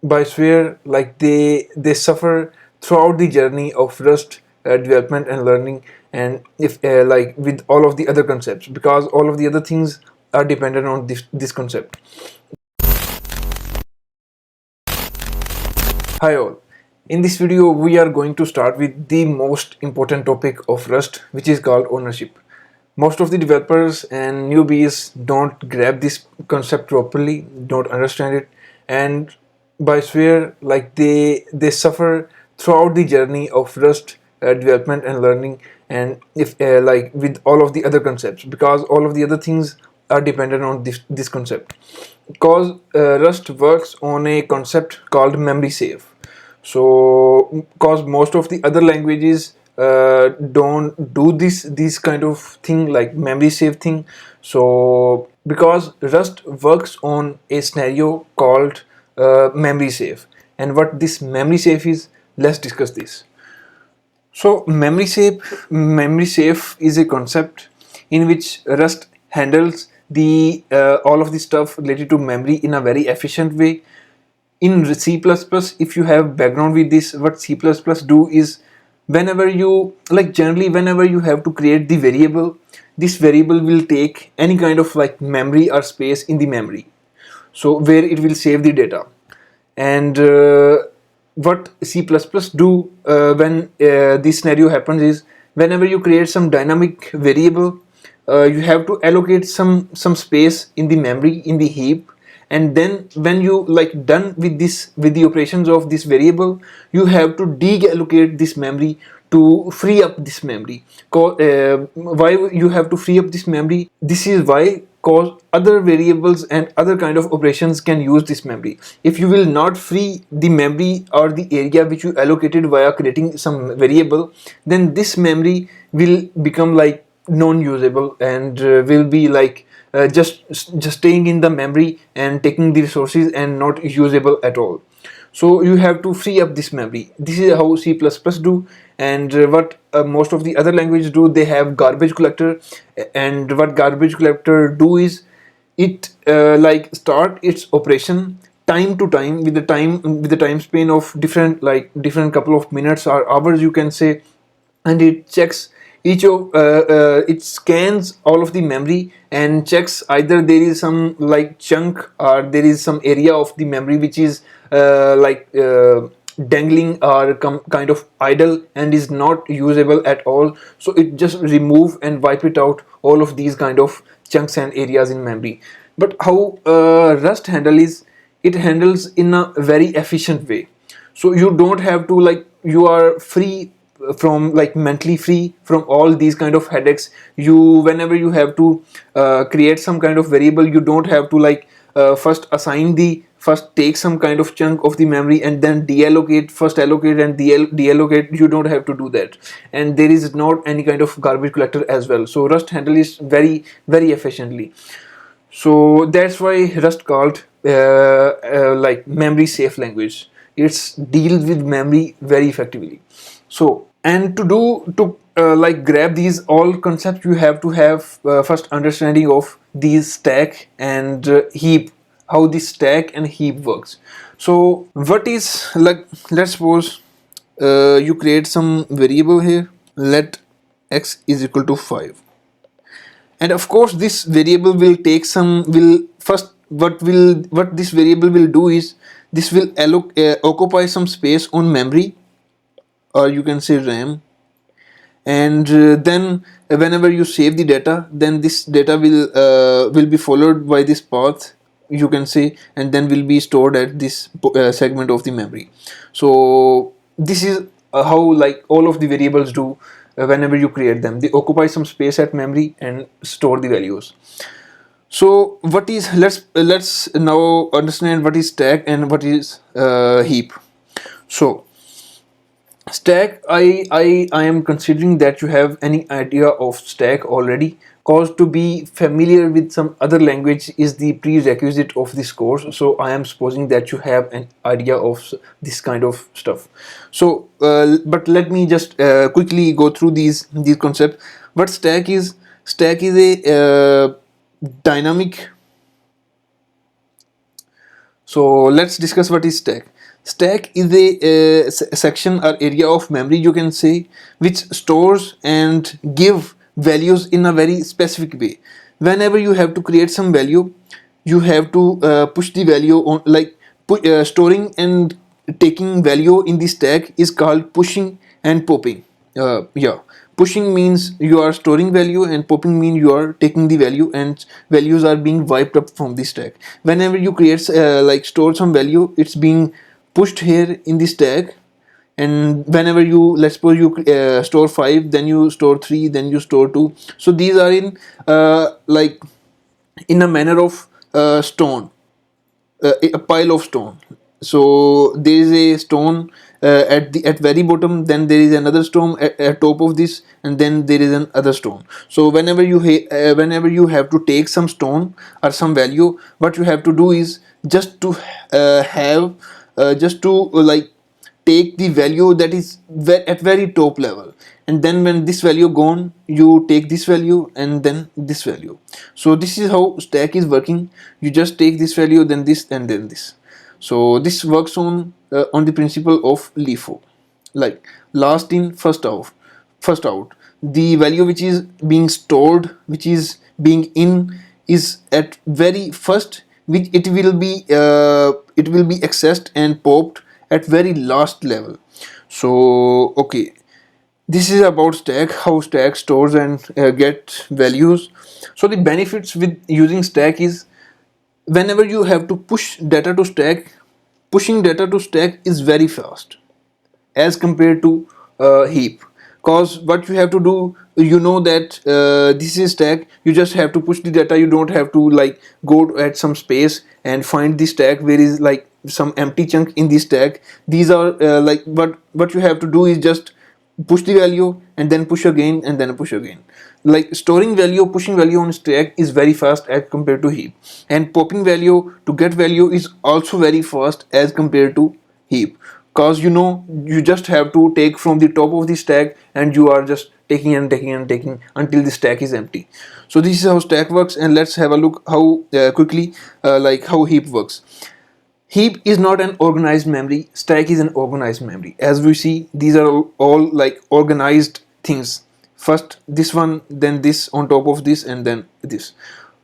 by swear like they suffer throughout the journey of Rust development and learning, and if like with all of the other concepts, because all of the other things are dependent on this concept. Hi all. In this video we are going to start with the most important topic of Rust, which is called ownership. Most of the developers and newbies don't grab this concept properly, don't understand it, and by swear like they suffer throughout the journey of Rust development and learning, and if like with all of the other concepts, because all of the other things are dependent on this concept. Because Rust works on a concept called memory save. So because most of the other languages don't do this kind of thing like memory save thing. So because Rust works on a scenario called memory save, and what this memory save is, let's discuss this. So memory safe is a concept in which Rust handles the all of the stuff related to memory in a very efficient way. In C++, if you have background with this, what C++ do is, whenever you like generally whenever you have to create the variable, this variable will take any kind of like memory or space in the memory, so where it will save the data. And what C++ do when this scenario happens is, whenever you create some dynamic variable, you have to allocate some space in the memory in the heap, and then when you like done with this, with the operations of this variable, you have to deallocate this memory to free up this memory. Why you have to free up this memory? This is why, cause other variables and other kind of operations can use this memory. If you will not free the memory or the area which you allocated via creating some variable, then this memory will become like non-usable, and will be like just staying in the memory and taking the resources and not usable at all. So you have to free up this memory. This is how C++ do. And what most of the other languages do, they have garbage collector. And what garbage collector do is, it like start its operation time to time with the time span of different couple of minutes or hours, you can say. And it checks each of it scans all of the memory and checks either there is some like chunk or there is some area of the memory which is dangling or kind of idle and is not usable at all. So it just remove and wipe it out all of these kind of chunks and areas in memory. But how Rust handle is, it handles in a very efficient way. So you don't have to like, you are free from like mentally free from all these kind of headaches. You, whenever you have to create some kind of variable, you don't have to like first take some kind of chunk of the memory and then deallocate, first allocate and deallocate. You don't have to do that, and there is not any kind of garbage collector as well. So Rust handle is very efficiently. So that's why Rust called like memory safe language. It's deals with memory very effectively. So, and to like grab these all concepts, you have to have first understanding of these stack and heap, how this stack and heap works. So what is like, let's suppose you create some variable here, let x is equal to 5, and of course this variable will take some, will first, what this variable will do is, this will occupy some space on memory, or you can say RAM. And then whenever you save the data, then this data will be followed by this path, you can say, and then will be stored at this segment of the memory. So this is how like all of the variables do. Whenever you create them, they occupy some space at memory and store the values. So what is, let's now understand what is stack and what is heap. So stack, I am considering that you have any idea of stack already, cause to be familiar with some other language is the prerequisite of this course. So I am supposing that you have an idea of this kind of stuff. So but let me just quickly go through these concepts. What stack is, stack is a dynamic, So let's discuss what is stack. Stack is a section or area of memory, you can say, which stores and give values in a very specific way. Whenever you have to create some value, you have to push the value on, like storing and taking value in the stack is called pushing and popping. Yeah, pushing means you are storing value, and popping means you are taking the value, and values are being wiped up from the stack. Whenever you create like store some value, it's being pushed here in the stack. And whenever you, let's suppose you store 5, then you store 3, then you store 2. So these are in like in a manner of stone, a pile of stone. So there is a stone at very bottom, then there is another stone at top of this, and then there is another stone. So whenever you have to take some stone or some value, what you have to do is just to have just to like take the value that is at very top level, and then when this value gone, you take this value and then this value. So this is how stack is working. You just take this value, then this, and then this. So this works on the principle of LIFO, like last in first out. First out, the value which is being stored, which is being in, is at very first, which it will be accessed and popped at very last level. So okay, this is about stack, how stack stores and get values. So the benefits with using stack is, whenever you have to push data to stack, pushing data to stack is very fast as compared to heap. Cause what you have to do, you know that this is stack, you just have to push the data. You don't have to like go at some space and find the stack where is like some empty chunk in the stack. These are like what you have to do is just push the value and then push again and then push again. Like storing value, pushing value on stack is very fast as compared to heap, and popping value to get value is also very fast as compared to heap. Cause you know, you just have to take from the top of the stack, and you are just taking and taking and taking until the stack is empty. So this is how stack works, and let's have a look how quickly like how heap works. Heap is not an organized memory, stack is an organized memory. As we see, these are all like organized things. First this one, then this on top of this, and then this.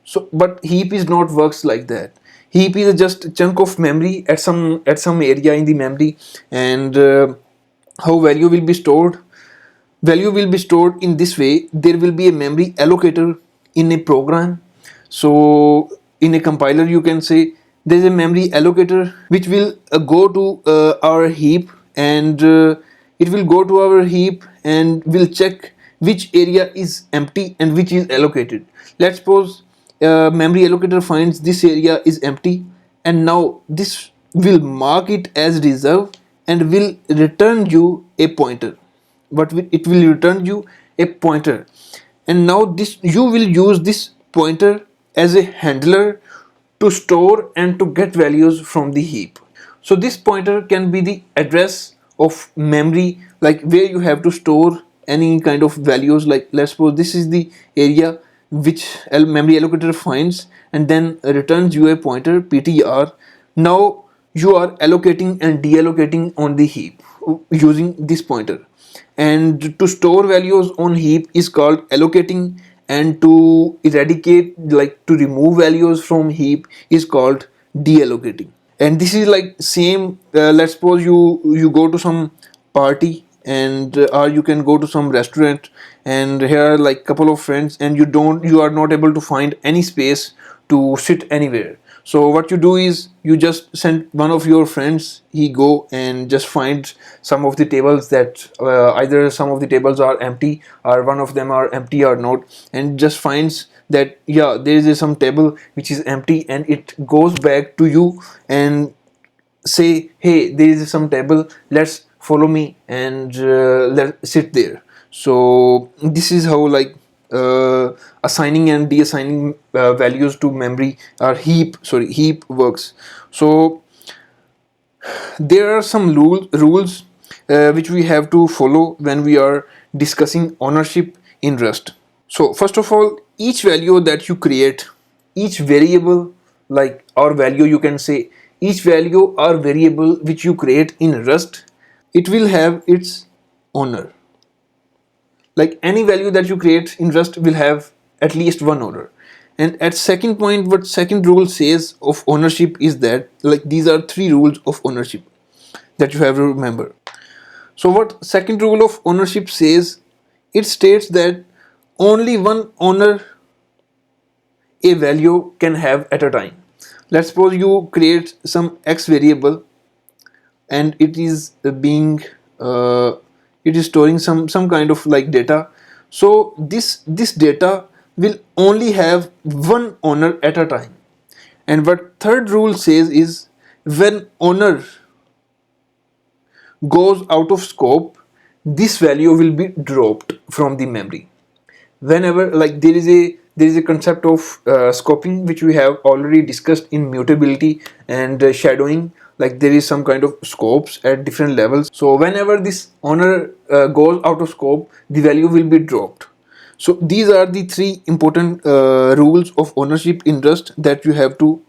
So but heap is not works like that. Heap is just a chunk of memory at some area in the memory. And how value will be stored? Value will be stored in this way. There will be a memory allocator in a program. So in a compiler, you can say there is a memory allocator which will go to our heap, and it will go to our heap and will check which area is empty and which is allocated. Let's suppose memory allocator finds this area is empty, and now this will mark it as reserve and will return you a pointer. It will return you a pointer, and now this you will use this pointer as a handler to store and to get values from the heap. So this pointer can be the address of memory, like where you have to store any kind of values. Like let's suppose this is the area which memory allocator finds and then returns you a pointer ptr. Now you are allocating and deallocating on the heap using this pointer, and to store values on heap is called allocating, and to eradicate, like to remove values from heap, is called deallocating. And this is like same, let's suppose you go to some party, and or you can go to some restaurant, and here are like couple of friends, and you are not able to find any space to sit anywhere. So what you do is you just send one of your friends, he go and just finds some of the tables that either some of the tables are empty or one of them are empty or not, and just finds that yeah, there is some table which is empty, and it goes back to you and say, hey, there is some table, let's follow me and let's sit there. So this is how like assigning and deassigning values to memory or heap works. So there are some rules which we have to follow when we are discussing ownership in Rust. So first of all, each value that you create, each variable, like our value, you can say each value or variable which you create in Rust, it will have its owner. Like any value that you create in Rust will have at least one owner. And at second point, what second rule says of ownership is that, like, these are three rules of ownership that you have to remember. So what second rule of ownership says, it states that only one owner a value can have at a time. Let's suppose you create some x variable and it is being it is storing some kind of like data. So this data will only have one owner at a time. And what third rule says is, when owner goes out of scope, this value will be dropped from the memory. Whenever, like, there is a concept of scoping which we have already discussed in mutability and shadowing. Like, there is some kind of scopes at different levels. So whenever this owner goes out of scope, the value will be dropped. So these are the three important rules of ownership in Rust that you have to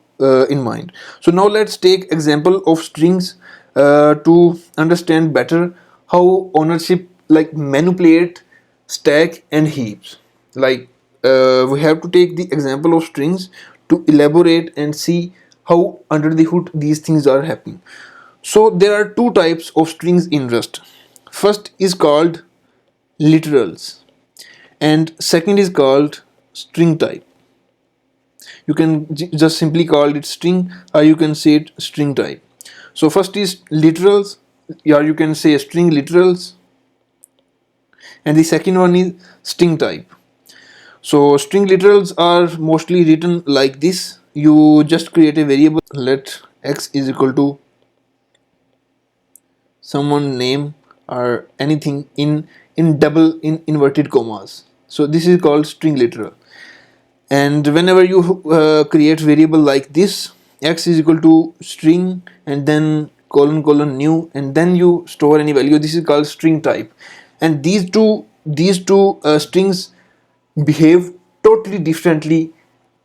in mind. So now let's take example of strings to understand better how ownership like manipulate stack and heaps. Like, we have to take the example of strings to elaborate and see how under the hood these things are happening. So there are two types of strings in Rust. First is called literals and second is called string type. You can just simply call it string, or you can say it string type. So first is literals, or you can say string literals, and the second one is string type. So string literals are mostly written like this. You just create a variable, let x is equal to someone name or anything in double in inverted commas. So this is called string literal. And whenever you create variable like this, x is equal to string and then colon colon new, and then you store any value, this is called string type. And these two strings behave totally differently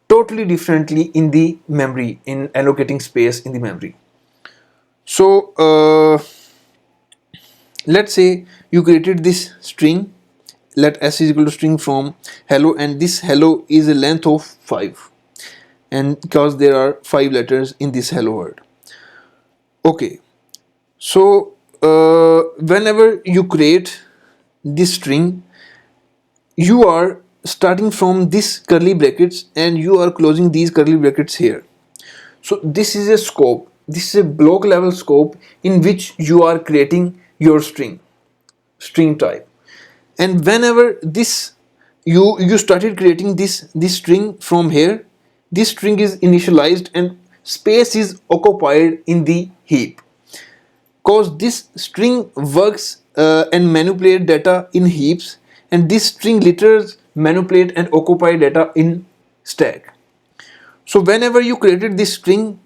in the memory, in allocating space in the memory. So let's say you created this string, let s is equal to string from hello, and this hello is a length of 5, and because there are 5 letters in this hello word. Okay, so whenever you create this string, you are starting from this curly brackets and you are closing these curly brackets here. So this is a scope, this is a block level scope in which you are creating your string type. And whenever this you started creating this string from here, this string is initialized and space is occupied in the heap, because this string works and manipulate data in heaps, and this string literals manipulate and occupy data in stack. So whenever you created this string,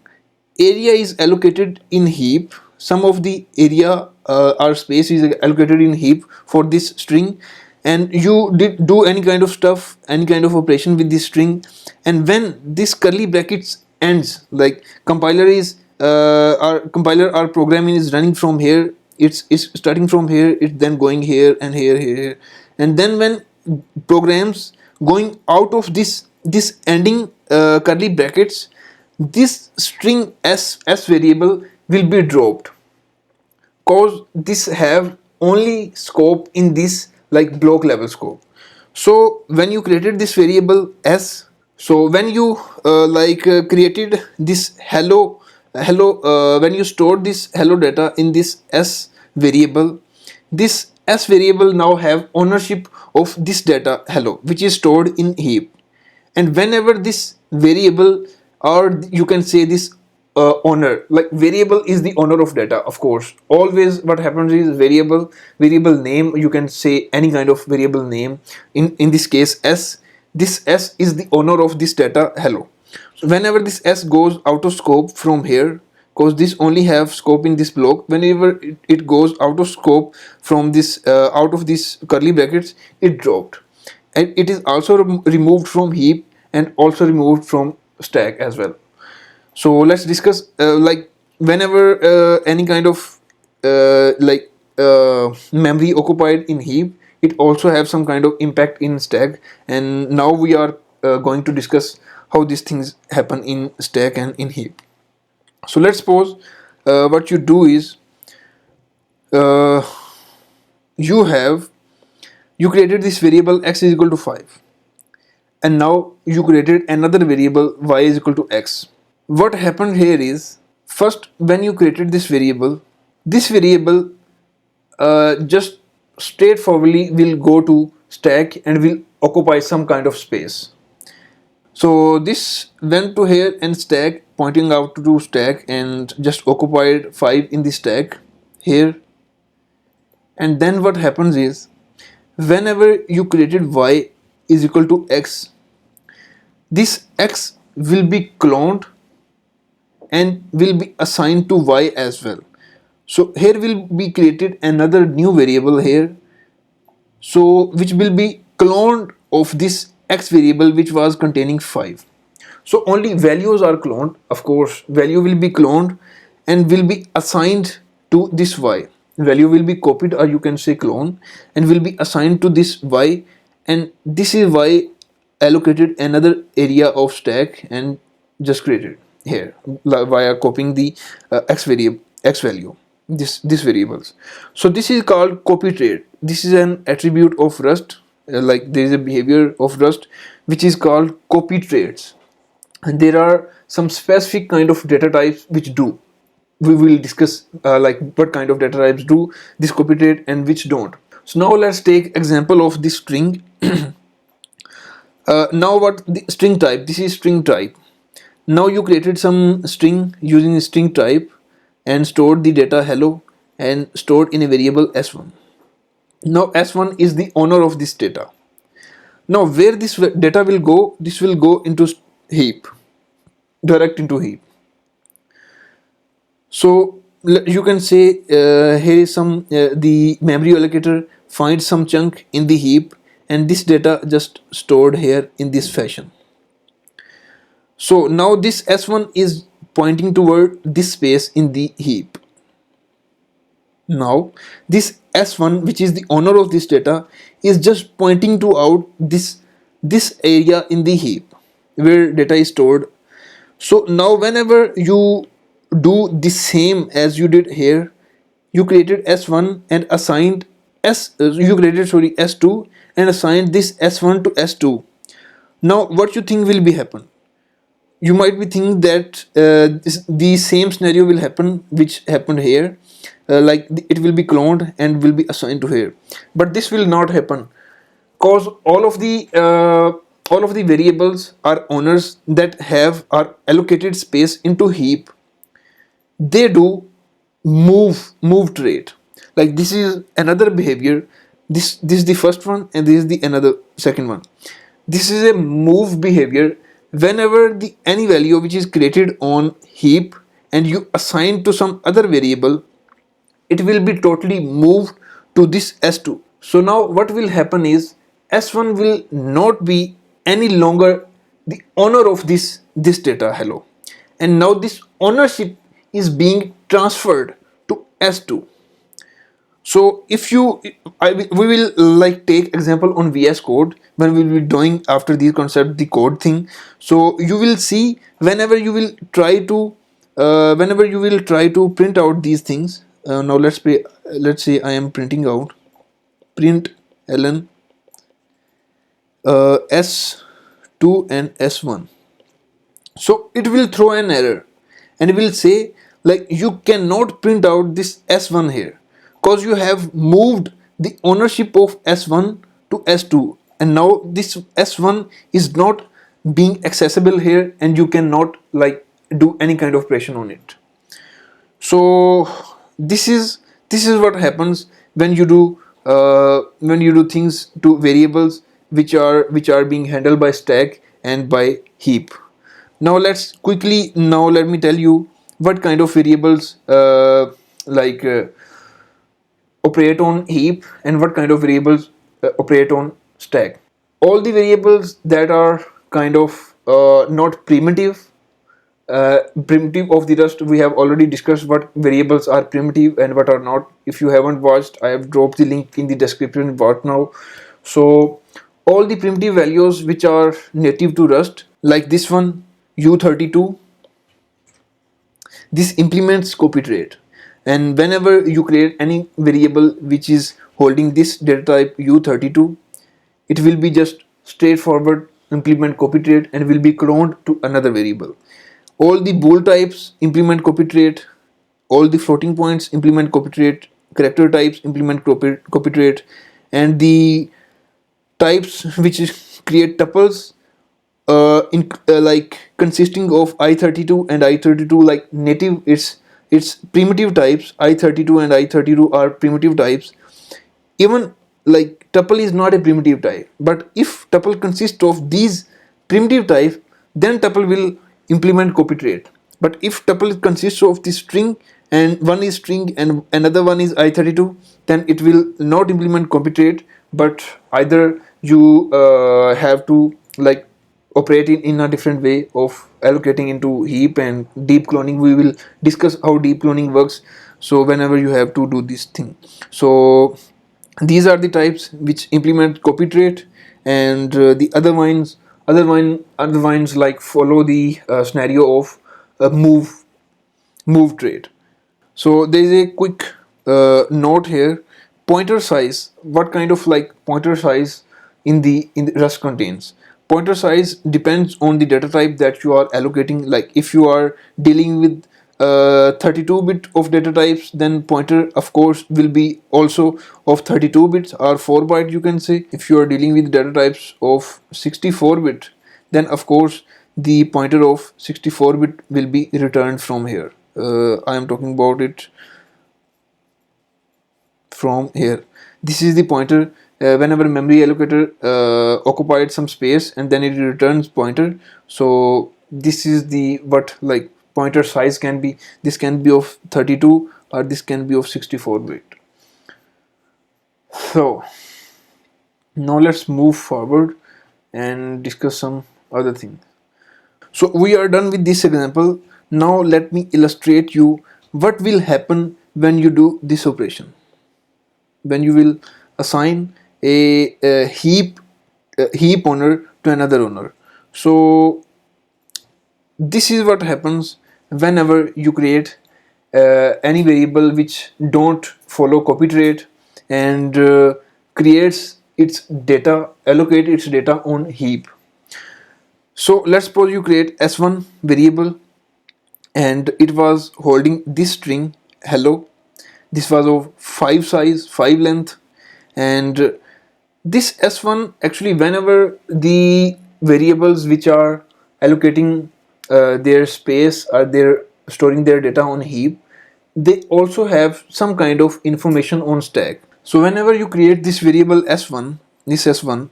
area is allocated in heap, some of the area or space is allocated in heap for this string, and you did do any kind of stuff, any kind of operation with this string. And when this curly brackets ends, like our programming is running from here, it's starting from here, it's then going here and here, and then when programs going out of this ending curly brackets, this string s variable will be dropped, cause this have only scope in this like block level scope. So when you created this variable s, so when you created this when you stored this hello data in this s variable, this s variable now have ownership of this data hello, which is stored in heap. And whenever this variable, or you can say this owner, like variable is the owner of data, of course. Always what happens is variable name, you can say any kind of variable name. In this case s, this s is the owner of this data hello. So whenever this s goes out of scope from here, because this only have scope in this block, whenever it goes out of scope from this out of this curly brackets, it dropped, and it is also removed from heap and also removed from stack as well. So let's discuss like whenever any kind of memory occupied in heap, it also have some kind of impact in stack. And now we are going to discuss how these things happen in stack and in heap. So let's suppose what you do is uh, you have you created this variable x is equal to 5, and now you created another variable y is equal to x. What happened here is, first when you created this variable just straightforwardly will go to stack and will occupy some kind of space. So this went to here and stack, pointing out to stack, and just occupied 5 in the stack here. And then what happens is, whenever you created y is equal to x, this x will be cloned and will be assigned to y as well. So here will be created another new variable here, so which will be cloned of this x variable which was containing 5. So only values are cloned. Of course value will be cloned and will be assigned to this y. Value will be copied, or you can say clone, and will be assigned to this y, and this is why allocated another area of stack and just created here via copying the x value, this variables. So this is called copy trait. This is an attribute of Rust. Like there is a behavior of Rust which is called copy traits, and there are some specific kind of data types which do. We will discuss like what kind of data types do this copy trait and which don't. So now let's take example of this string. Now what the string type, this is string type. Now you created some string using string type and stored the data hello and stored in a variable s1. Now s1 is the owner of this data. Now where this data will go, this will go into heap, direct into heap. So you can say here is some the memory allocator finds some chunk in the heap, and this data just stored here in this fashion. So now this s1 is pointing toward this space in the heap. Now this s1, which is the owner of this data, is just pointing to out this area in the heap where data is stored. So now whenever you do the same as you did here, you created s1 and assigned s2 and assigned this s1 to s2. Now what you think will be happen? You might be thinking that the same scenario will happen which happened here, it will be cloned and will be assigned to here. But this will not happen, because all of the variables are owners that are allocated space into heap. They do move trait. Like this is another behavior. This is the first one, and this is the another second one. This is a move behavior. Whenever the any value which is created on heap and you assign to some other variable, it will be totally moved to this s2. So now what will happen is, s1 will not be any longer the owner of this data hello, and now this ownership is being transferred to s2. So if we will like take example on VS Code when we will be doing after these concept the code thing. So you will see whenever you will try to print out these things. Now let's say I am printing out print ln s2 and s1. So it will throw an error and it will say like you cannot print out this s1 here, because you have moved the ownership of s1 to s2, and now this s1 is not being accessible here and you cannot like do any kind of operation on it. So this is what happens when you do things to variables which are being handled by stack and by heap. Now let me tell you what kind of variables operate on heap and what kind of variables operate on stack. All the variables that are kind of not primitive Primitive of the Rust, we have already discussed what variables are primitive and what are not. If you haven't watched, I have dropped the link in the description right now. So all the primitive values which are native to Rust, like this one, U32, this implements copy trait. And whenever you create any variable which is holding this data type U32, it will be just straightforward implement copy trait and will be cloned to another variable. All the bool types implement copy trait, all the floating points implement copy trait, character types implement copy trait, and the types which is create tuples in like consisting of i32 and i32, like native, it's primitive types. I32 and I32 are primitive types. Even like tuple is not a primitive type, but if tuple consists of these primitive types, then tuple will implement copy trait. But if tuple consists of the string and one is string and another one is I32, then it will not implement copy trait, but either you have to like operate in a different way of allocating into heap and deep cloning. We will discuss how deep cloning works, so whenever you have to do this thing. So these are the types which implement copy trait, and the other ones like follow the scenario of move trait. So there is a quick note here. Pointer size. What kind of like pointer size in the Rust contains? Pointer size depends on the data type that you are allocating. Like if you are dealing with 32-bit of data types, then pointer of course will be also of 32 bits or 4 byte, you can say. If you are dealing with data types of 64-bit, then of course the pointer of 64-bit will be returned from here. I am talking about it from here. This is the pointer. Whenever memory allocator occupied some space and then it returns pointer. So this is the what like pointer size can be. This can be of 32 or this can be of 64-bit. So now let's move forward and discuss some other things. So we are done with this example. Now let me illustrate you what will happen when you do this operation. When you will assign a heap owner to another owner. So this is what happens whenever you create any variable which don't follow copy trait and creates its data, allocate its data on heap. So let's suppose you create s1 variable and it was holding this string hello. This was of 5 size, 5 length, and this s1 actually, whenever the variables which are allocating their space or they're storing their data on heap, they also have some kind of information on stack. So whenever you create this variable s1, this s1,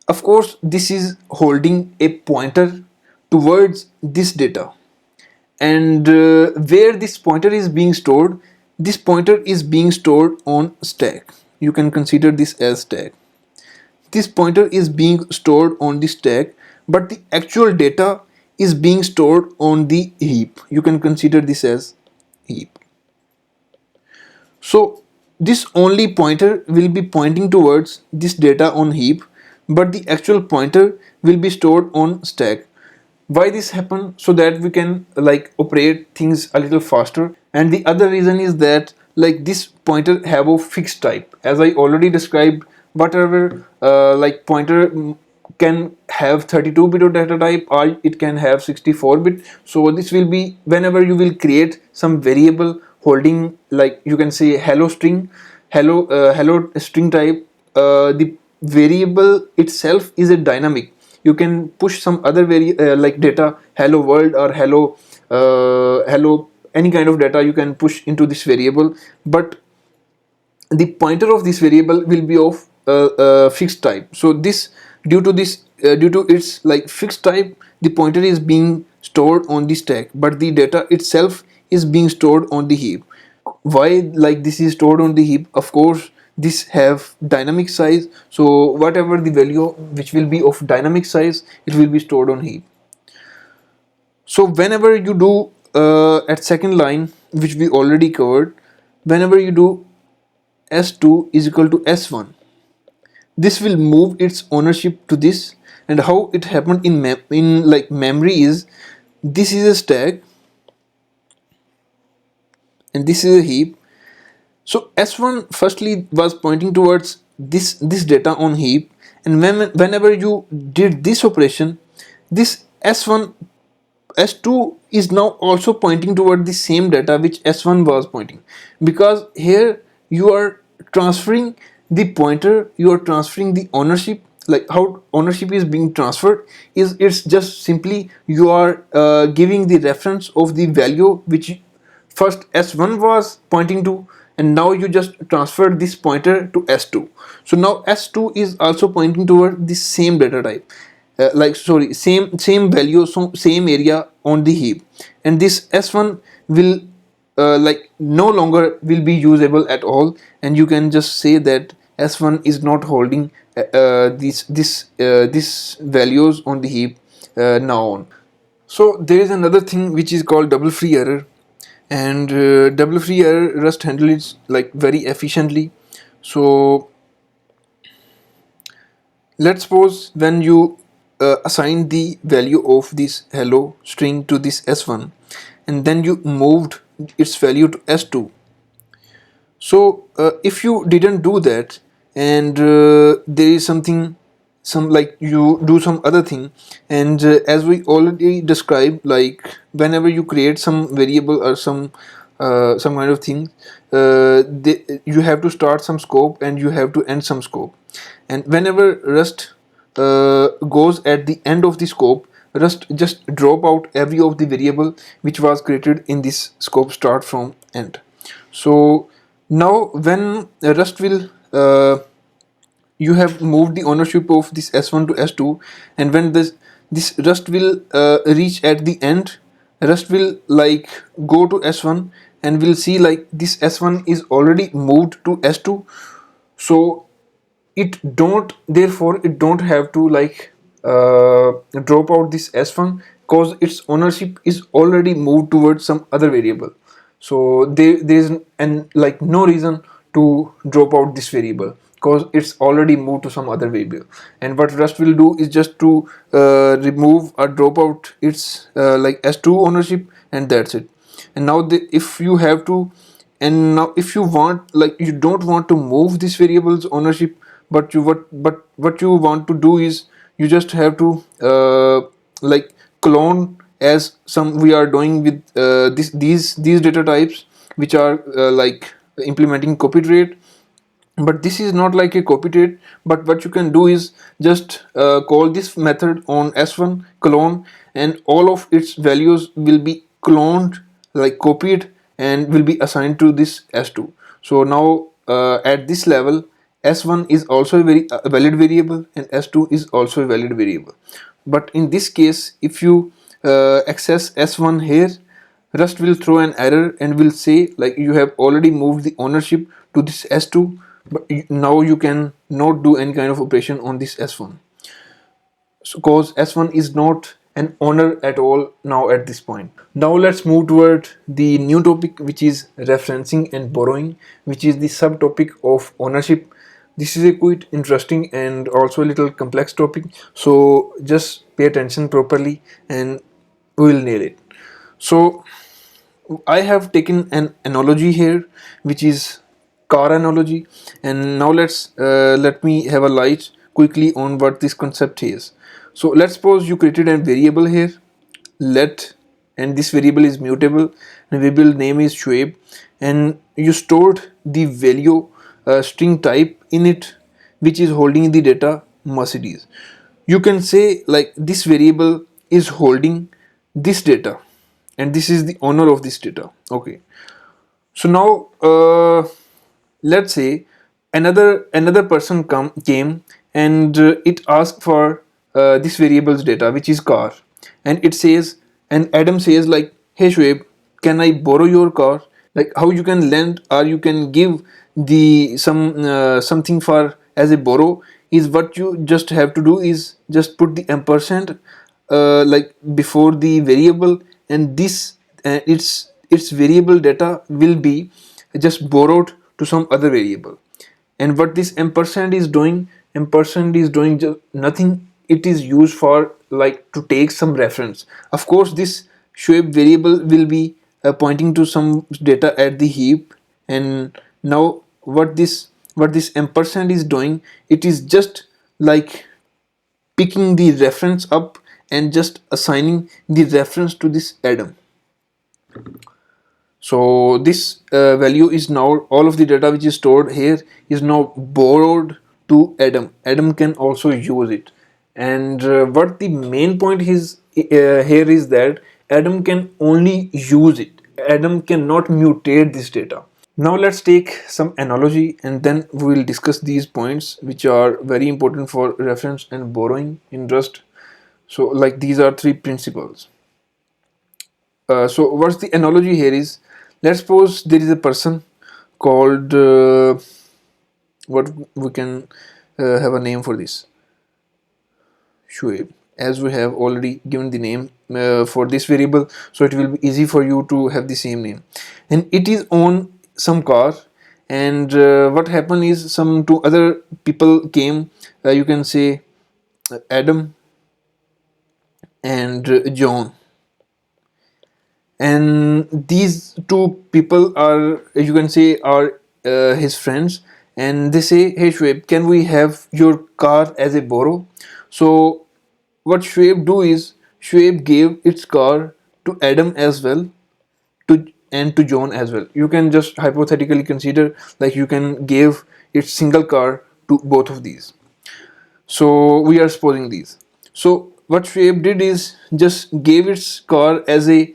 of course this is holding a pointer towards this data, and where this pointer is being stored, this pointer is being stored on stack. You can consider this as stack. This pointer is being stored on the stack, but the actual data is being stored on the heap. You can consider this as heap. So this only pointer will be pointing towards this data on heap, but the actual pointer will be stored on stack. Why this happen? So that we can like operate things a little faster. And the other reason is that like this pointer have a fixed type. As I already described, whatever like pointer can have 32-bit of data type or it can have 64-bit. So this will be whenever you will create some variable holding, like you can say hello string, hello string type, the variable itself is a dynamic. You can push some other like data, hello world or hello any kind of data you can push into this variable, but the pointer of this variable will be of fixed type. So this due to its like fixed type, the pointer is being stored on the stack, but the data itself is being stored on the heap. Why like this is stored on the heap? Of course this have dynamic size, so whatever the value which will be of dynamic size, it will be stored on heap. So whenever you do at second line, which we already covered, whenever you do s2 is equal to s1, this will move its ownership to this. And how it happened in like memory is, this is a stack and this is a heap. So s1 firstly was pointing towards this data on heap, and whenever you did this operation, this s1 s2 is now also pointing toward the same data which s1 was pointing, because here you are transferring the pointer, you are transferring the ownership. Like how ownership is being transferred is, it's just simply you are giving the reference of the value which first s1 was pointing to, and now you just transferred this pointer to s2. So now s2 is also pointing toward the same data type, like sorry, same value, so same area on the heap. And this s1 will like no longer will be usable at all, and you can just say that s1 is not holding these values on the heap now on. So there is another thing which is called double free error, and double free error Rust handles it like very efficiently. So let's suppose when you assign the value of this hello string to this s1, and then you moved its value to s2. So if you didn't do that, and there is something, some like you do some other thing, and as we already described, like whenever you create some variable or some kind of thing, you have to start some scope and you have to end some scope. And whenever Rust goes at the end of the scope, Rust just drop out every of the variable which was created in this scope start from end. So now when Rust will you have moved the ownership of this s1 to s2, and when this Rust will reach at the end, Rust will like go to s1 and will see like this s1 is already moved to s2. So it don't, therefore it don't have to like drop out this s1, because its ownership is already moved towards some other variable. So there is and like no reason to drop out this variable, because it's already moved to some other variable. And what Rust will do is just to remove or drop out its like s2 ownership, and that's it. And now if you have to, and now if you want, like you don't want to move this variable's ownership, but what you want to do is you just have to like clone, as some we are doing with these data types which are like implementing copy trait. But this is not like a copy trait, but what you can do is just call this method on s1 clone, and all of its values will be cloned, like copied, and will be assigned to this s2. So now at this level, s1 is also a valid variable and s2 is also a valid variable. But in this case, if you access s1 here, Rust will throw an error and will say like you have already moved the ownership to this s2, but now you can not do any kind of operation on this s1. So cause s1 is not an owner at all now at this point. Now let's move toward the new topic, which is referencing and borrowing, which is the subtopic of ownership. This is a quite interesting and also a little complex topic, so just pay attention properly and we will nail it. So I have taken an analogy here, which is car analogy, and now let me have a light quickly on what this concept is. So let's suppose you created a variable here, let, and this variable is mutable, and variable name is Shoaib, and you stored the value string type in it, which is holding the data Mercedes. You can say like this variable is holding this data, and this is the owner of this data. Okay, so now let's say another person came, and it asked for this variable's data, which is car, and it says, and Adam says like, hey Shoaib, can I borrow your car? Like how you can lend or you can give the something for as a borrow, is what you just have to do is just put the ampersand like before the variable, and this its variable data will be just borrowed to some other variable. And what this ampersand is doing, ampersand is doing just nothing. It is used for like to take some reference. Of course this shape variable will be pointing to some data at the heap. And now what this ampersand is doing, it is just like picking the reference up and just assigning the reference to this atom. So this value is now, all of the data which is stored here is now borrowed to Adam. Adam can also use it. And what the main point is here is that Adam can only use it. Adam cannot mutate this data. Now let's take some analogy and then we will discuss these points which are very important for reference and borrowing in Rust. So like these are three principles. So what's the analogy here is, let's suppose there is a person called what we can have a name for this, Shoaib, as we have already given the name for this variable, so it will be easy for you to have the same name. And it is on some car, and what happened is some two other people came, you can say Adam and John. And these two people are, you can say, are his friends, and they say, hey Shoaib, can we have your car as a borrow? So what Shoaib do is, Shoaib gave its car to Adam as well, to and to John as well. You can just hypothetically consider like you can give its single car to both of these. So we are supposing these. So what Shoaib did is just gave its car as a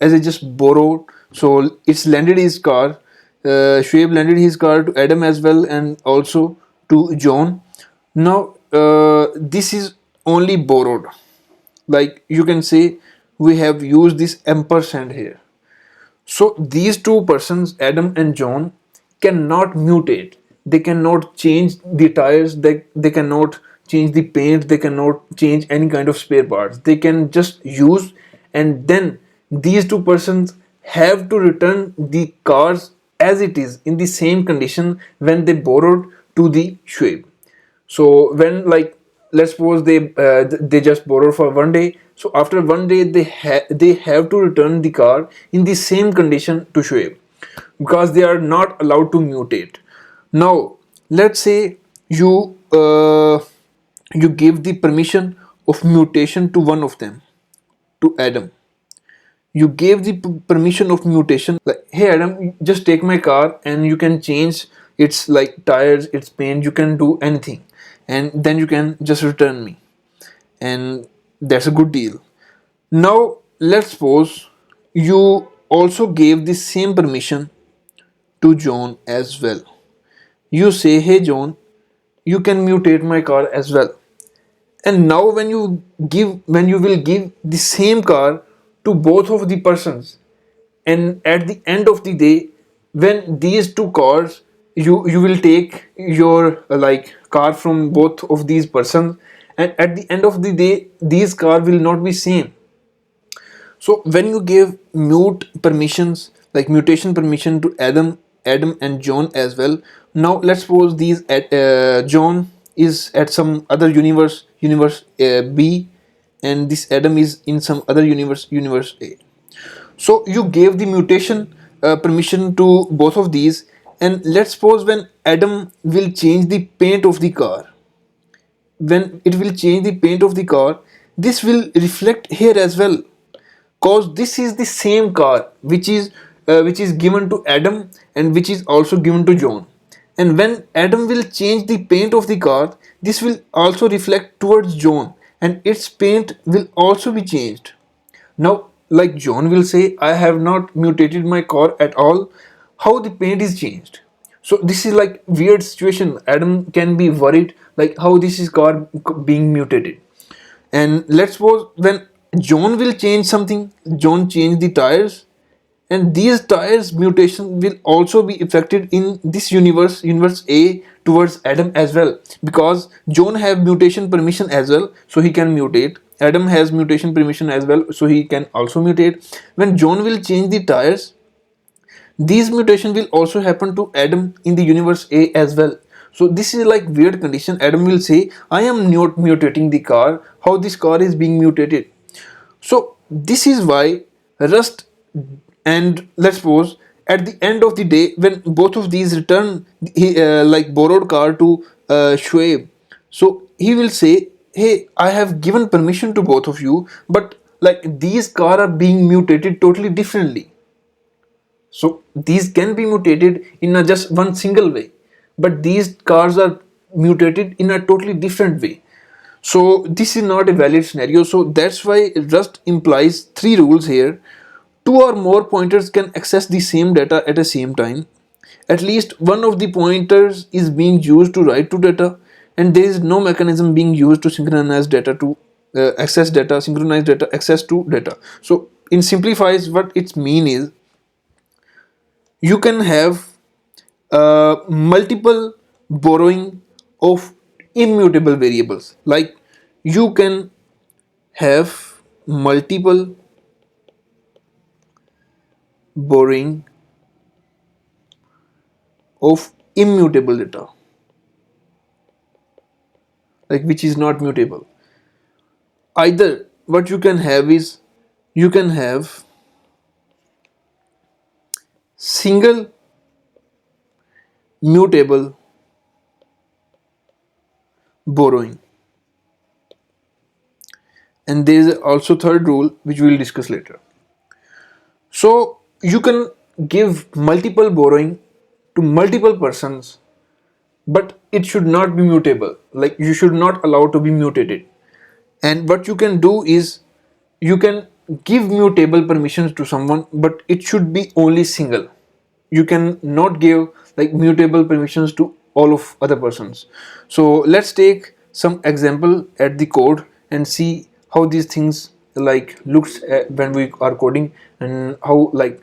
just borrowed. So it's lended his car. Shoaib lended his car to Adam as well and also to John. Now this is only borrowed. Like you can say we have used this ampersand here. So these two persons, Adam and John, cannot mutate. They cannot change the tires, they cannot change the paint, they cannot change any kind of spare parts. They can just use, and then these two persons have to return the cars as it is in the same condition when they borrowed to the Shoaib. So when, like, let's suppose they just borrow for one day, so after one day they have to return the car in the same condition to Shoaib, because they are not allowed to mutate. Now let's say you give the permission of mutation to one of them, to Adam. You gave the permission of mutation, like, hey Adam, just take my car and you can change its like tires, its paint, you can do anything, and then you can just return me, and that's a good deal. Now let's suppose you also gave the same permission to John as well. You say, hey John, you can mutate my car as well. And now when you will give the same car to both of the persons, and at the end of the day, when these two cars, you will take your like car from both of these persons, and at the end of the day these car will not be same. So when you give mute permissions, like mutation permission to Adam and John as well. Now let's suppose these John is at some other universe B, and this Adam is in some other universe A. So you gave the mutation permission to both of these, and let's suppose when Adam will change the paint of the car, when it will change the paint of the car, this will reflect here as well, cause this is the same car which is given to Adam and which is also given to John. And when Adam will change the paint of the car, this will also reflect towards John, and its paint will also be changed. Now, like John will say, I have not mutated my car at all. How the paint is changed? So this is like weird situation. Adam can be worried like how this is car being mutated. And let's suppose when John will change something, John change the tires, and these tires mutation will also be affected in this universe A towards Adam as well, because John have mutation permission as well, so he can mutate. Adam has mutation permission as well, so he can also mutate. When John will change the tires, these mutation will also happen to Adam in the universe A as well. So this is like weird condition. Adam will say, I am not mutating the car, how this car is being mutated. So this is why Rust and let's suppose at the end of the day, when both of these return like borrowed car to Shoaib, so he will say, hey, I have given permission to both of you, but like these car are being mutated totally differently. So these can be mutated in a just one single way, but these cars are mutated in a totally different way. So this is not a valid scenario. So that's why Rust implies three rules here. Two or more pointers can access the same data at the same time. At least one of the pointers is being used to write to data, and there is no mechanism being used to synchronize data to access data, synchronize data, access to data. So in simplifies, what it's mean is you can have multiple borrowing of immutable variables, like you can have multiple borrowing of immutable data, like which is not mutable. Either what you can have is you can have single mutable borrowing, and there is also third rule which we will discuss later. So you can give multiple borrowing to multiple persons, but it should not be mutable, like you should not allow to be mutated. And what you can do is you can give mutable permissions to someone, but it should be only single. You can not give like mutable permissions to all of other persons. So let's take some example at the code and see how these things like looks when we are coding, and how like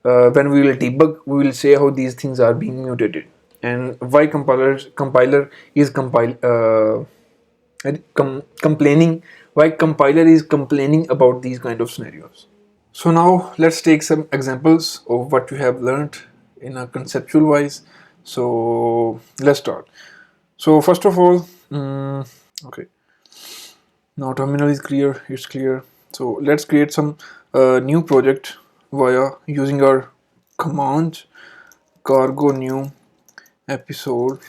when we will debug we will say how these things are being mutated, and why compiler is complaining, why compiler is complaining about these kind of scenarios. So now let's take some examples of what you have learned in a conceptual wise. So let's start. So first of all, okay, now terminal is clear, it's clear. So let's create some new project via using our command cargo new episode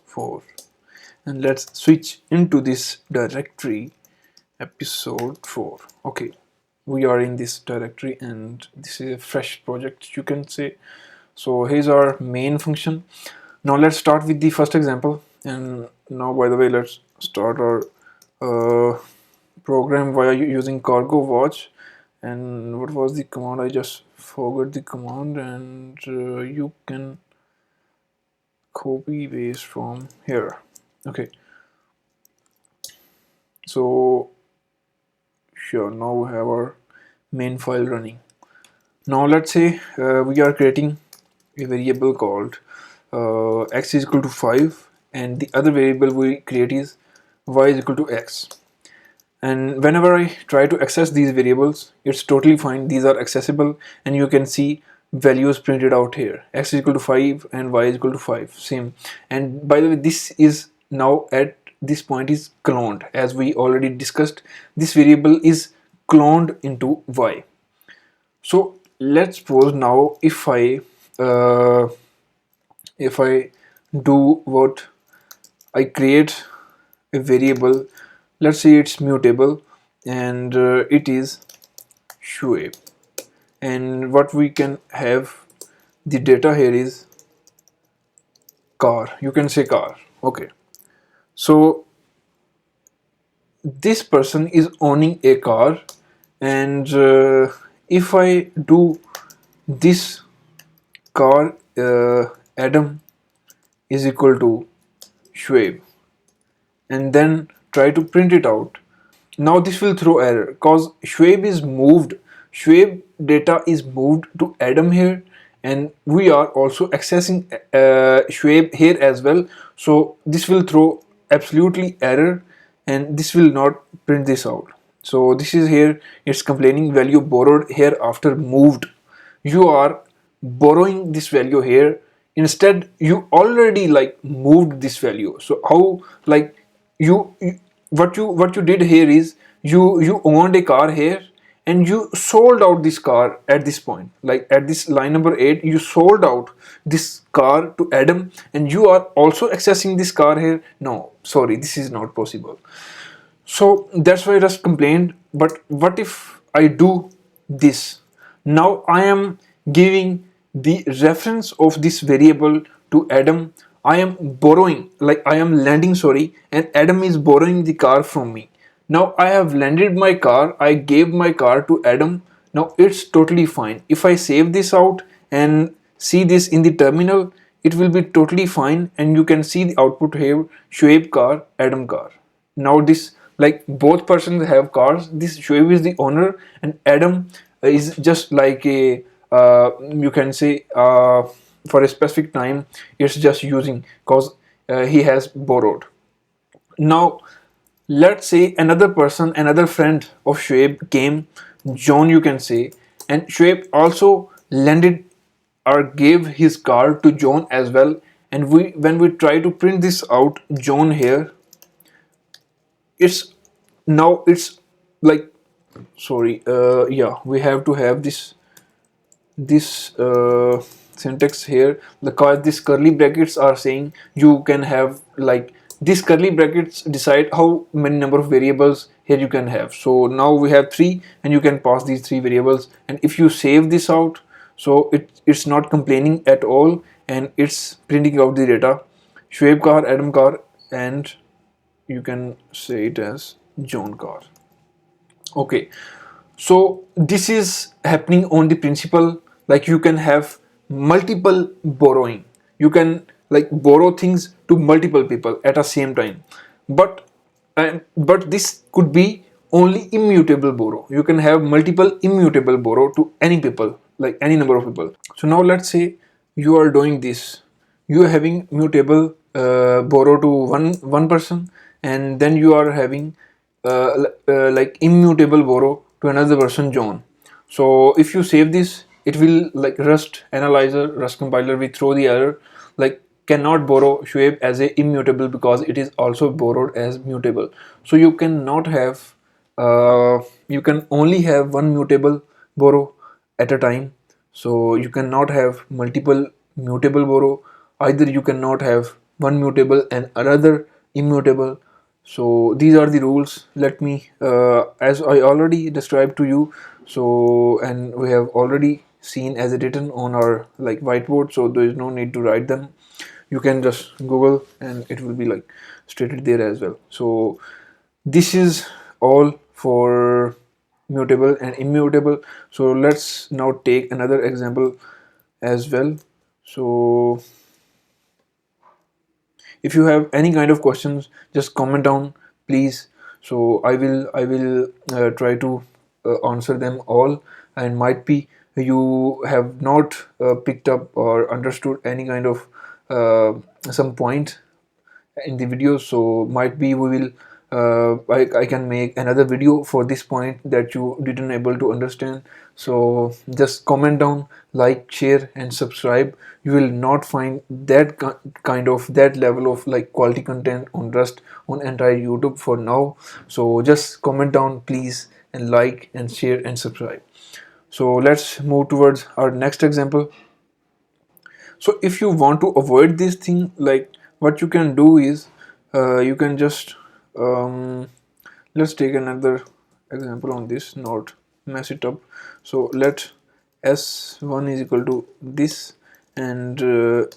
4, and let's switch into this directory episode 4. Okay, we are in this directory and this is a fresh project, you can say. So here's our main function. Now let's start with the first example, and now by the way let's start our program via using cargo watch. And what was the command? I just forgot the command, and you can copy paste from here. Okay, so sure, now we have our main file running. Now let's say we are creating a variable called x is equal to 5, and the other variable we create is y is equal to x. And whenever I try to access these variables, it's totally fine, these are accessible, and you can see values printed out here. X is equal to 5 and y is equal to 5, same. And by the way, this is now at this point is cloned, as we already discussed. This variable is cloned into y. So let's suppose now if I do what, I create a variable, let's say it's mutable, and it is Shoaib, and what we can have, the data here is car, you can say car. Okay, so this person is owning a car, and if I do this car Adam is equal to Shoaib, and then try to print it out, now this will throw error because Shoaib is moved. Shoaib data is moved to Adam here, and we are also accessing Shoaib here as well. So this will throw absolutely error, and this will not print this out. So this is here, it's complaining value borrowed here after moved. You are borrowing this value here, instead you already like moved this value. So how, like, what you did here is you owned a car here, and you sold out this car at this point, like at this line number 8 you sold out this car to Adam, and you are also accessing this car here. No, sorry, this is not possible. So that's why Rust complained. But what if I do this? Now I am giving the reference of this variable to Adam. I am borrowing, like I am lending, sorry, and Adam is borrowing the car from me. Now I have lended my car, I gave my car to Adam. Now it's totally fine. If I save this out and see this in the terminal, it will be totally fine, and you can see the output here: Shoaib car, Adam car. Now this, like, both persons have cars. This Shoaib is the owner, and Adam is just like a you can say for a specific time it's just using, because he has borrowed. Now let's say another person, another friend of Shoaib came, John you can say, and Shoaib also lended or gave his car to John as well. And we, when we try to print this out, John here, it's now it's like, sorry, yeah, we have to have this syntax here. This curly brackets are saying you can have, like, these curly brackets decide how many number of variables here you can have. So now we have 3, and you can pass these 3 variables, and if you save this out, so it's not complaining at all, and it's printing out the data: Shoaib car, Adam car, and you can say it as John car. Okay, so this is happening on the principle, like, you can have multiple borrowing. You can, like, borrow things to multiple people at the same time. But but this could be only immutable borrow. You can have multiple immutable borrow to any people, like any number of people. So now let's say you are doing this. You are having mutable borrow to one person, and then you are having like immutable borrow to another person, John. So if you save this, it will, like, Rust analyzer, Rust compiler will throw the error, like, cannot borrow Shoaib as a immutable because it is also borrowed as mutable. So you cannot have you can only have one mutable borrow at a time. So you cannot have multiple mutable borrow. Either you cannot have one mutable and another immutable. So these are the rules. Let me as I already described to you, so, and we have already seen as written on our, like, whiteboard, so there is no need to write them. You can just Google and it will be, like, stated there as well. So this is all for mutable and immutable. So let's now take another example as well. So if you have any kind of questions, just comment down, please. So I will try to answer them all. And might be you have not picked up or understood any kind of some point in the video, so might be we will I can make another video for this point that you didn't able to understand. So just comment down, like, share and subscribe. You will not find that kind of that level of, like, quality content on Rust on entire YouTube for now. So just comment down, please, and like and share and subscribe. So let's move towards our next example. So if you want to avoid this thing, like, what you can do is you can just let's take another example on this, not mess it up. So let s1 is equal to this, and you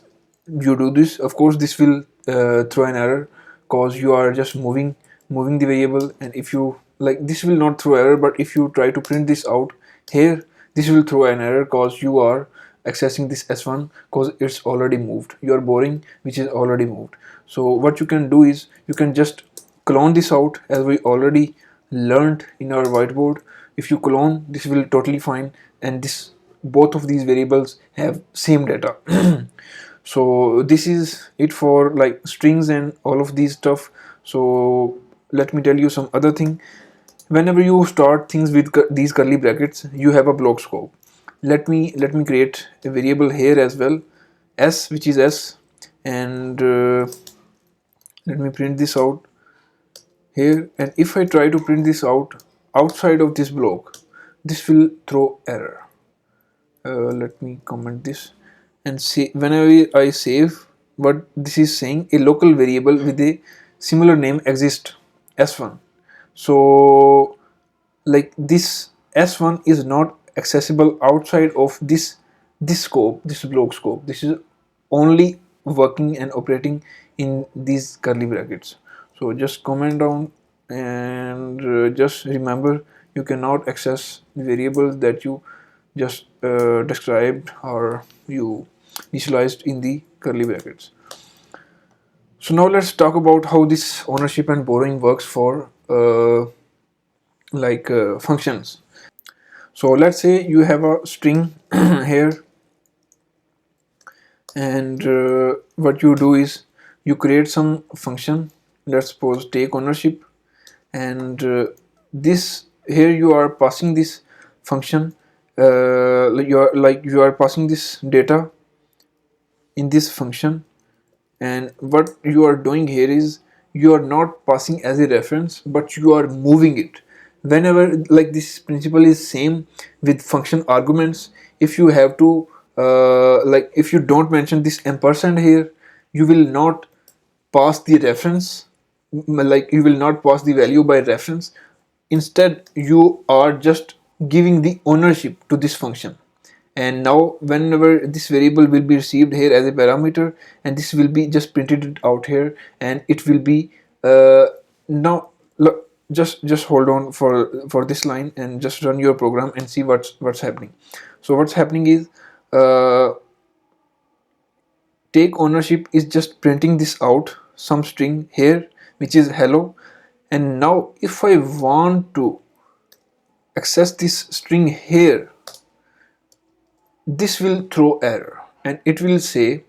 do this. Of course this will throw an error because you are just moving the variable, and if you, like, this will not throw error, but if you try to print this out here, this will throw an error because you are accessing this s1 because it's already moved. You are borrowing which is already moved. So what you can do is you can just clone this out as we already learned in our whiteboard. if you clone, this will totally fine, and this both of these variables have same data. So this is it for like strings and all of these stuff. So let me tell you some other thing. Whenever you start things with these curly brackets, you have a block scope. Let me create a variable here as well, s, which is s, and let me print this out here. And if I try to print this out outside of this block, this will throw error. Let me comment this and see. Whenever I save, what this is saying, a local variable with a similar name exists, s1. So like this s1 is not accessible outside of this scope, this block scope. This is only working and operating in these curly brackets. So just comment down, and just remember, you cannot access variables that you just described or you initialized in the curly brackets. So now let's talk about how this ownership and borrowing works for functions. So let's say you have a string here, and what you do is you create some function. Let's suppose take ownership, and this here you are passing this function. You are passing this data in this function, and what you are doing here is you are not passing as a reference, but you are moving it. Whenever, like, this principle is same with function arguments. If you have to if you don't mention this ampersand here, you will not pass the reference, like you will not pass the value by reference. Instead, you are just giving the ownership to this function. And now whenever this variable will be received here as a parameter, and this will be just printed out here, and it will be now look, just hold on for this line and just run your program and see what's happening. So what's happening is take ownership is just printing this out, some string here which is hello. And now if I want to access this string here, this will throw error, and it will say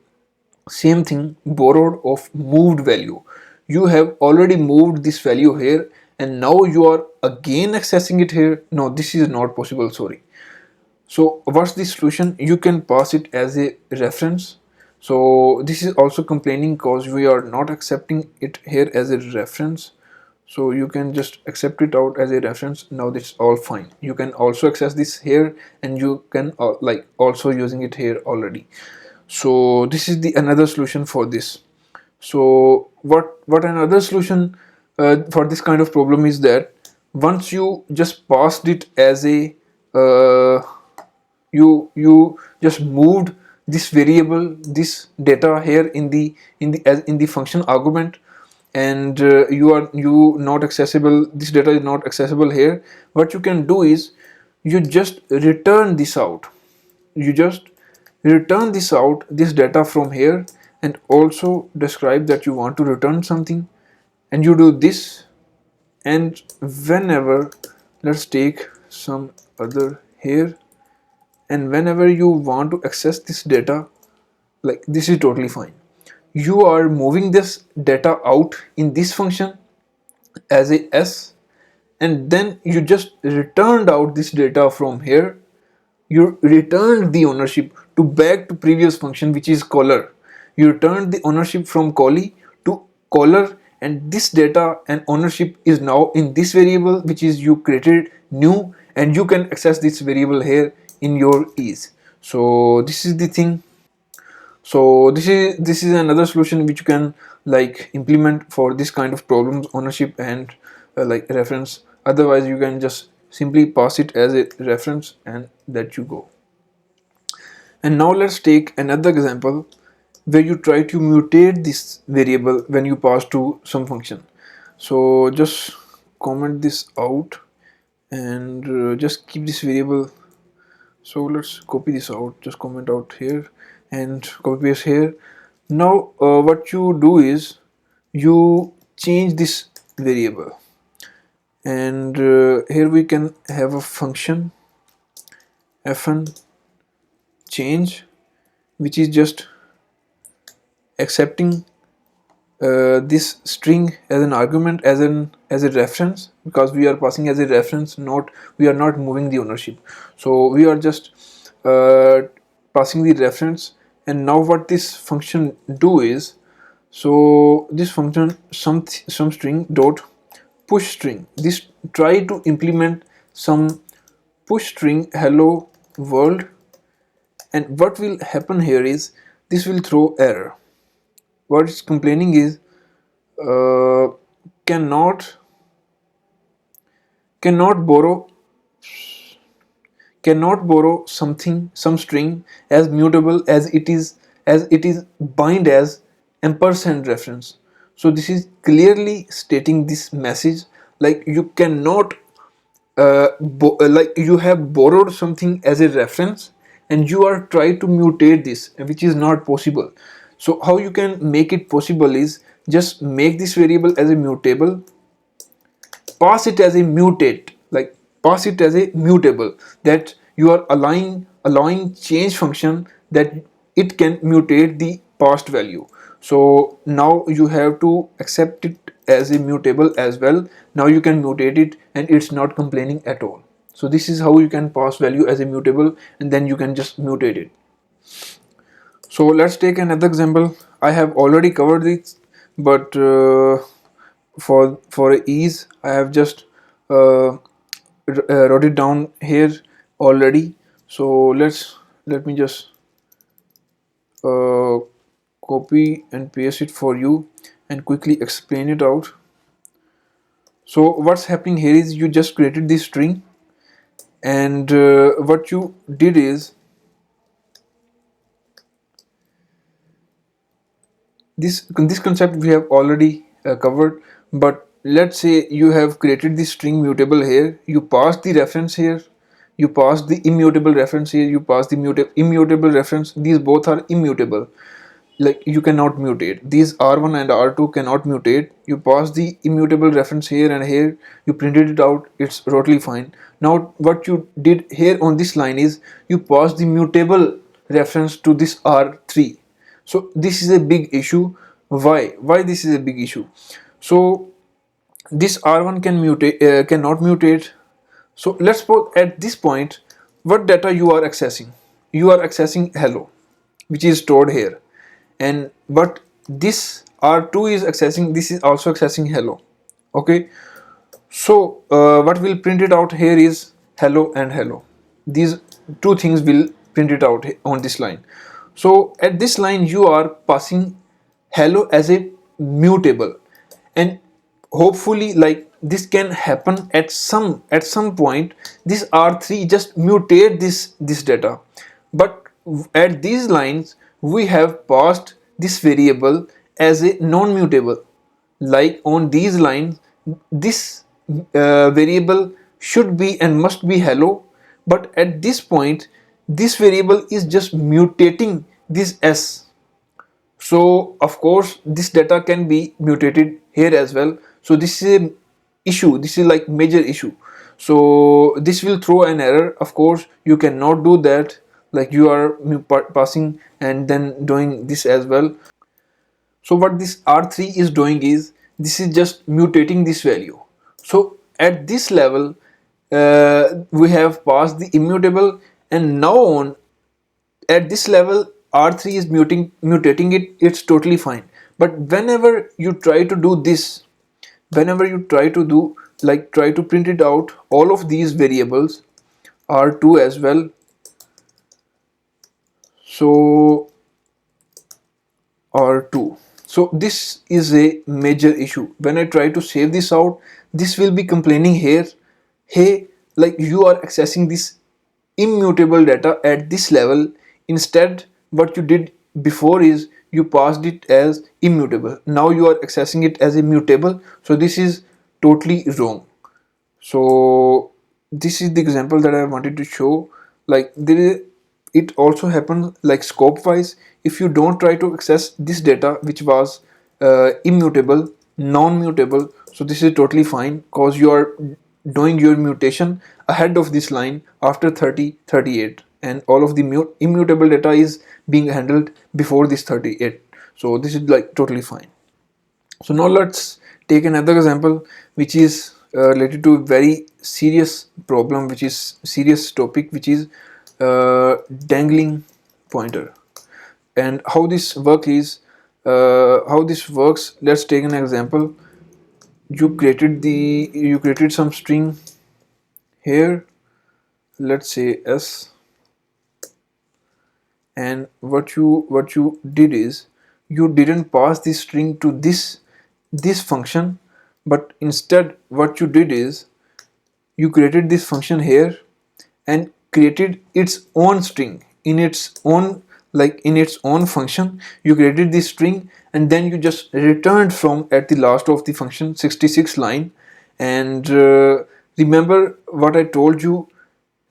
same thing, borrowed of moved value. You have already moved this value here, and now you are again accessing it here. No, this is not possible, sorry. So what's the solution? You can pass it as a reference. So this is also complaining because we are not accepting it here as a reference. So you can just accept it out as a reference. Now this is all fine. You can also access this here, and you can also using it here already. So this is the another solution for this. So what another solution for this kind of problem is that once you just passed it as a you just moved this variable, this data here in the function argument, and you not accessible, this data is not accessible here. What you can do is you just return this out. You just return this out, this data from here, and also describe that you want to return something, and you do this. And whenever, let's take some other here, and whenever you want to access this data, like this is totally fine. You are moving this data out in this function as a s, and then you just returned out this data from here. You returned the ownership to back to previous function, which is caller. You returned the ownership from callee to caller, and this data and ownership is now in this variable, which is you created new, and you can access this variable here in your ease. So this is the thing. So this is another solution which you can like implement for this kind of problems, ownership and like reference. Otherwise you can just simply pass it as a reference and let you go. And now let's take another example where you try to mutate this variable when you pass to some function. So just comment this out, and just keep this variable. So let's copy this out, just comment out here and copy paste here. Now what you do is you change this variable, and here we can have a function fn change, which is just accepting this string as an argument, as a reference, because we are passing as a reference, not we are not moving the ownership. So we are just passing the reference. And now what this function do is, so this function some string dot push string, this try to implement some push string hello world. And what will happen here is this will throw error. What it's complaining is uh, cannot cannot borrow cannot borrow some string as mutable as it is bind as ampersand reference. So this is clearly stating this message, like you cannot like you have borrowed something as a reference and you are trying to mutate this, which is not possible. So how you can make it possible is just make this variable as a mutable, pass it as a mutate, like pass it as a mutable, that you are allowing change function that it can mutate the past value. So now you have to accept it as a mutable as well. Now you can mutate it and it's not complaining at all. So this is how you can pass value as a mutable and then you can just mutate it. So let's take another example. I have already covered this, but for ease I have just wrote it down here already. So let me just uh, copy and paste it for you and quickly explain it out. So what's happening here is you just created this string, and what you did is this concept we have already covered. But let's say you have created this string mutable here, you pass the reference here, you pass the immutable reference here, you pass the immutable reference. These both are immutable, like you cannot mutate these. R1 and R2 cannot mutate. You pass the immutable reference here and here, you printed it out, it's totally fine. Now what you did here on this line is you pass the mutable reference to this R3. So this is a big issue. Why this is a big issue? So this R1 cannot mutate. So let's suppose at this point, what data you are accessing? You are accessing hello, which is stored here, and but this R2 is accessing, this is also accessing hello. Okay, so what will print it out here is hello and hello. These two things will print it out on this line. So at this line you are passing hello as a mutable, and hopefully like this can happen at some point. This R3 just mutate this data, but at these lines we have passed this variable as a non-mutable. Like on these lines this variable should be and must be hello, but at this point this variable is just mutating this s. So of course this data can be mutated here as well. So this is a issue, this is like major issue. So this will throw an error. Of course you cannot do that, like you are passing and then doing this as well. So what this R3 is doing is this is just mutating this value. So at this level we have passed the immutable, and now on at this level R3 is mutating it, it's totally fine. But whenever you try to do this, whenever you try to do like try to print it out all of these variables R2 as well, so R2, so this is a major issue. When I try to save this out, this will be complaining here, hey, like you are accessing this immutable data at this level. Instead what you did before is you passed it as immutable, now you are accessing it as a mutable. So this is totally wrong. So this is the example that I wanted to show. Like there is, it also happens like scope wise. If you don't try to access this data which was immutable, non-mutable, So this is totally fine because you are doing your mutation ahead of this line after 3038, and all of the immutable data is being handled before this 38. So this is like totally fine. So now let's take another example which is related to a very serious problem, which is serious topic, which is dangling pointer. And how this works, let's take an example. You created some string here, let's say s, and what you did is you didn't pass this string to this function, but instead what you did is you created this function here and created its own string in its own, like in its own function. You created this string and then you just returned from at the last of the function 66 line. And remember what I told you,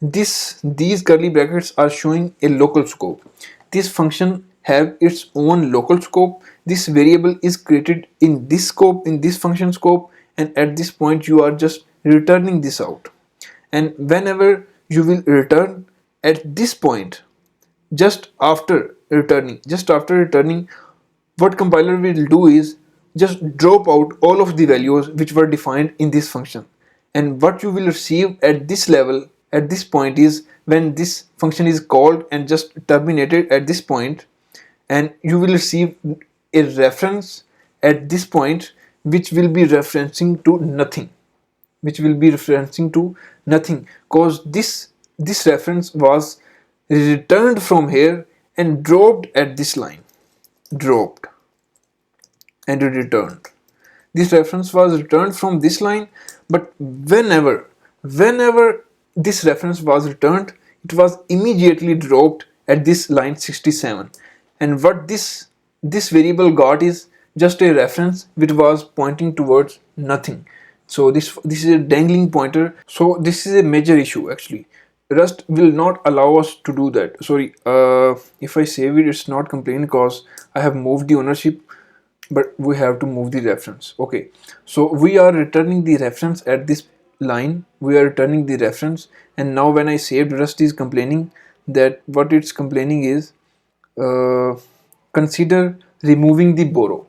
these curly brackets are showing a local scope. This function have its own local scope. This variable is created in this scope, in this function scope, and at this point you are just returning this out. And whenever you will return at this point, just after returning, what compiler will do is just drop out all of the values which were defined in this function. And what you will receive at this level, at this point, is when this function is called and just terminated at this point, and you will receive a reference at this point which will be referencing to nothing, because this reference was returned from here and dropped at this line, dropped and returned. This reference was returned from this line, but whenever this reference was returned, it was immediately dropped at this line 67. And what this variable got is just a reference which was pointing towards nothing. So this is a dangling pointer. So this is a major issue actually. Rust will not allow us to do that. Sorry, if I save it, it's not complaining because I have moved the ownership, but we have to move the reference. Okay, so we are returning the reference at this line. We are returning the reference, and now when I saved, Rust is complaining that what it's complaining is consider removing the borrow,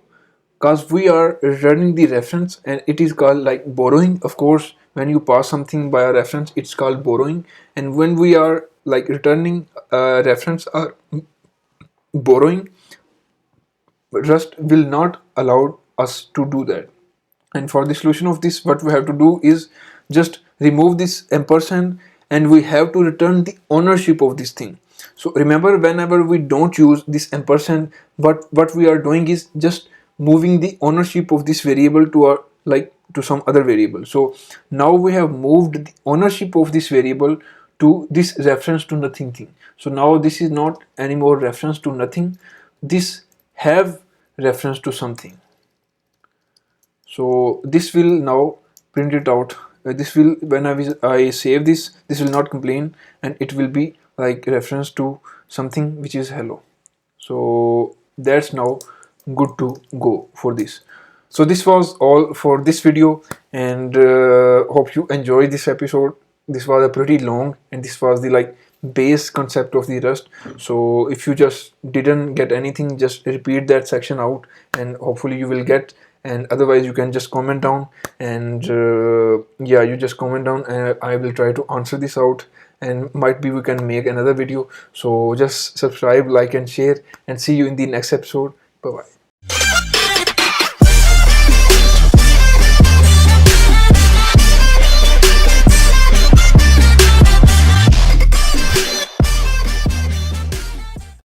because we are returning the reference and it is called like borrowing. Of course, when you pass something by a reference, it's called borrowing, and when we are like returning a reference or borrowing, Rust will not allow us to do that. And for the solution of this, what we have to do is just remove this ampersand, and we have to return the ownership of this thing. So remember, whenever we don't use this ampersand, what we are doing is just moving the ownership of this variable to our, like to some other variable. So now we have moved the ownership of this variable to this reference to nothing thing. So now this is not anymore reference to nothing, this have reference to something. So this will now print it out. This will, when I save this will not complain, and it will be like reference to something which is hello. So that's now good to go for this. So this was all for this video, and hope you enjoyed this episode. This was a pretty long, and this was the like base concept of the Rust. So if you just didn't get anything, just repeat that section out and hopefully you will get. And otherwise you can just comment down, and yeah, you just comment down and I will try to answer this out, and might be we can make another video. So just subscribe, like and share, and see you in the next episode. Bye bye.